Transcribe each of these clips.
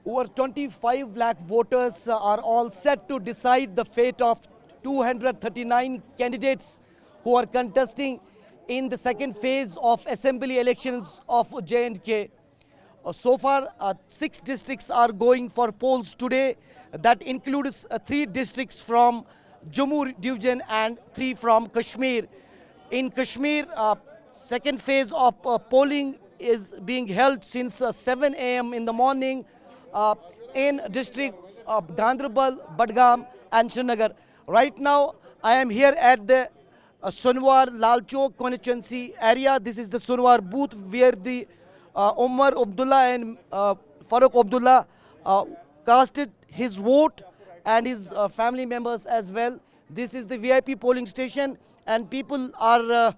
Over 25 lakh voters are all set to decide the fate of 239 candidates who are contesting in the second phase of assembly elections of J&K. So far, 6 districts are going for polls today. That includes 3 districts from Jammu division and 3 from Kashmir. In Kashmir, second phase of polling is being held since 7 a.m. in the morning uh, in district of Gandarbal, Badgam and Srinagar. Right now, I am here at the Sunwar Lal Chowk constituency area. This is the Sunwar booth where the Omar Abdullah and Farooq Abdullah casted his vote and his family members as well. This is the VIP polling station, and people are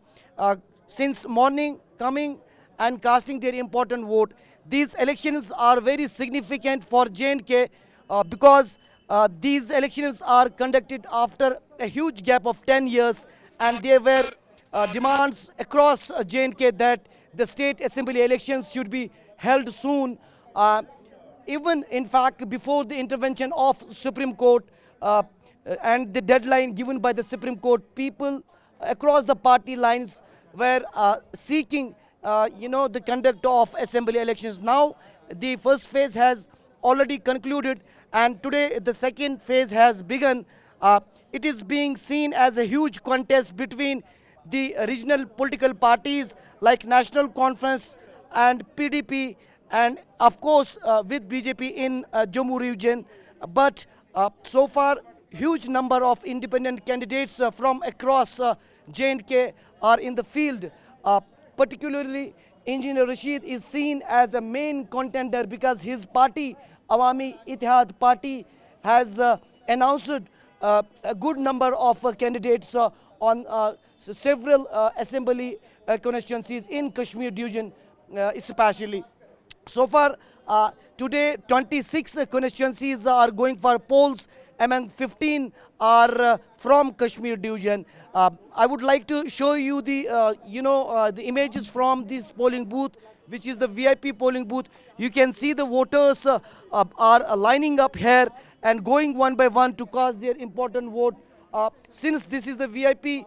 since morning coming and casting their important vote. These elections are very significant for J&K because these elections are conducted after a huge gap of 10 years, and there were demands across J&K that the state assembly elections should be held soon. Uh, Even in fact, before the intervention of Supreme Court and the deadline given by the Supreme Court, people across the party lines were seeking, the conduct of assembly elections. Now, the first phase has already concluded, and today the second phase has begun. It is being seen as a huge contest between the regional political parties like National Conference and PDP, and of course with BJP in Jammu region. But so far, huge number of independent candidates from across J&K are in the field. Particularly, Engineer Rashid is seen as a main contender because his party, Awami Ittihad Party, has announced a good number of candidates on several assembly constituencies in Kashmir division especially. So far, today 26 constituencies are going for polls. Among 15 are from Kashmir division. I would like to show you the images from this polling booth, which is the VIP polling booth. You can see the voters are lining up here and going one by one to cast their important vote. Since this is the VIP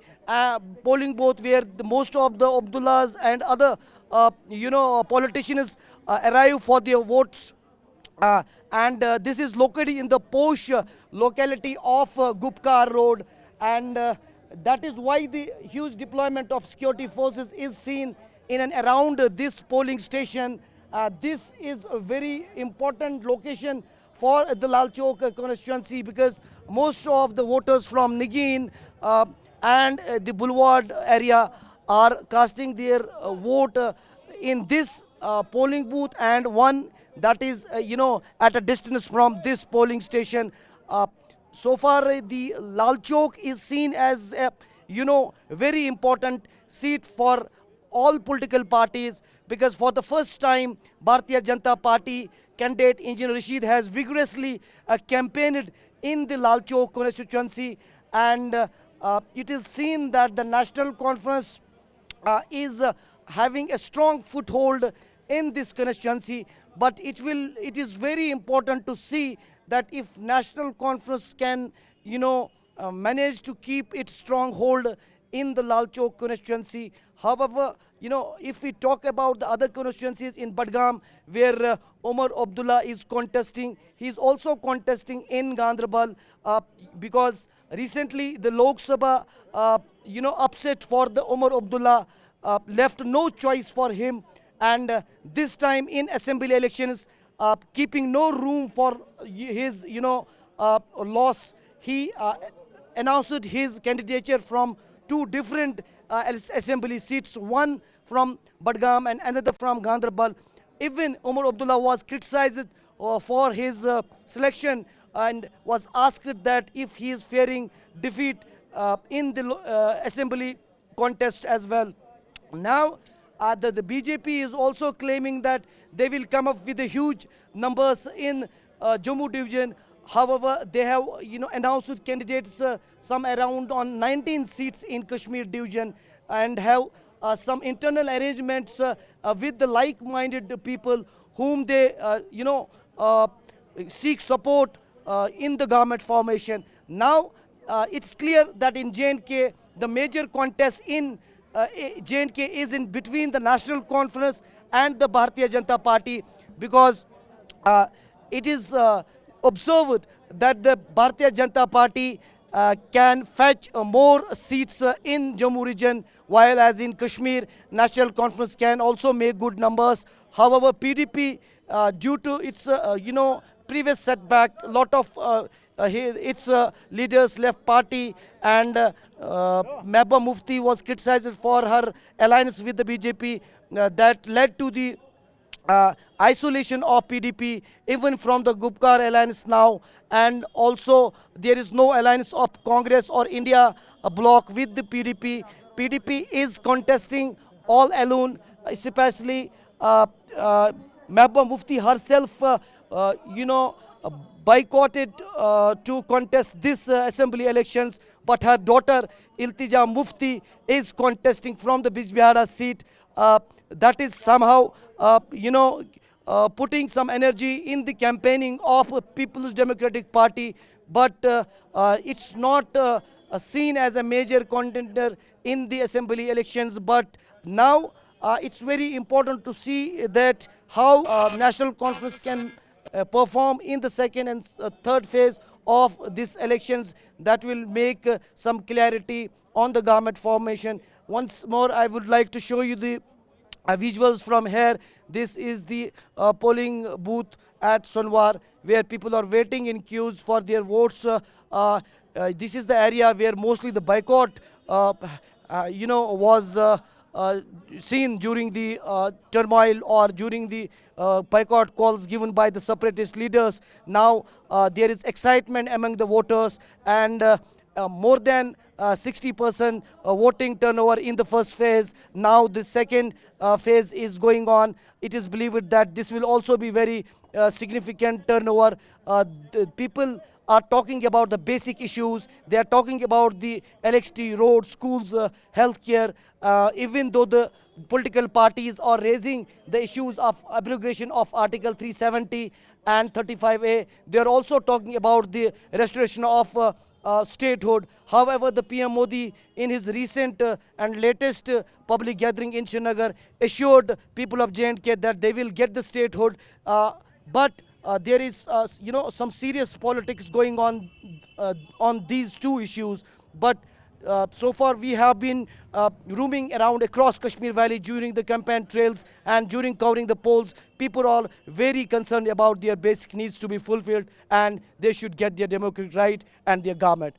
polling booth where the most of the Abdullahs and other politicians arrive for their votes, and this is located in the posh locality of Gupkar Road, and that is why the huge deployment of security forces is seen in and around this polling station. This is a very important location for the Lal Chowk constituency because most of the voters from Nigeen and the Boulevard area are casting their vote in this polling booth, and one that is, at a distance from this polling station. So far, the Lal Chowk is seen as a, very important seat for all political parties because for the first time, Bharatiya Janata Party candidate Engineer Rashid has vigorously campaigned in the Lal Chowk constituency, and it is seen that the National Conference is having a strong foothold in this constituency. But it is very important to see that if National Conference can, manage to keep its stronghold in the Lal Chowk constituency. However, if we talk about the other constituencies in Badgam, where Omar Abdullah is contesting, he is also contesting in Gandarbal because recently the Lok Sabha, upset for the Omar Abdullah left no choice for him, and this time in assembly elections, keeping no room for his, loss, he announced his candidature from 2 different assembly seats, one from Badgam and another from Gandarbal. Even Omar Abdullah was criticized for his selection and was asked that if he is fearing defeat in the assembly contest as well. Now, the BJP is also claiming that they will come up with the huge numbers in Jammu division. However, they have announced candidates some around on 19 seats in Kashmir division and have some internal arrangements with the like-minded people whom they seek support in the government formation. Now it's clear that in J&K, the major contest in J&K is in between the National Conference and the Bharatiya Janata Party, because it is observed that the Bharatiya Janata Party can fetch more seats in Jammu region, while as in Kashmir, National Conference can also make good numbers. However, PDP, due to its previous setback, a lot of its leaders left party, and Mehbooba Mufti was criticized for her alliance with the BJP. That led to the isolation of PDP even from the Gupkar alliance now, and also there is no alliance of Congress or India bloc with the PDP. PDP is contesting all alone, especially Mehbooba Mufti herself, boycotted to contest this assembly elections, but her daughter Iltija Mufti is contesting from the Bijbihara seat. That is somehow, putting some energy in the campaigning of People's Democratic Party, but it's not seen as a major contender in the assembly elections. But now it's very important to see that how National Conference can perform in the second and third phase of these elections. That will make some clarity on the government formation. Once more, I would like to show you the visuals from here. This is the polling booth at Sonwar, where people are waiting in queues for their votes. This is the area where mostly the boycott was seen during the turmoil, or during the boycott calls given by the separatist leaders. Now there is excitement among the voters, and more than 60% voting turnover in the first phase. Now the second phase is going on. It is believed that this will also be very significant turnover. The people are talking about the basic issues. They are talking about the electricity, roads, schools, healthcare. Even though the political parties are raising the issues of abrogation of Article 370 and 35A, they are also talking about the restoration of statehood. However, the PM Modi, in his recent and latest public gathering in Srinagar, assured people of J&K that they will get the statehood. But there is, some serious politics going on these two issues. But so far we have been roaming around across Kashmir Valley during the campaign trails and during covering the polls. People are very concerned about their basic needs to be fulfilled, and they should get their democratic right and their government.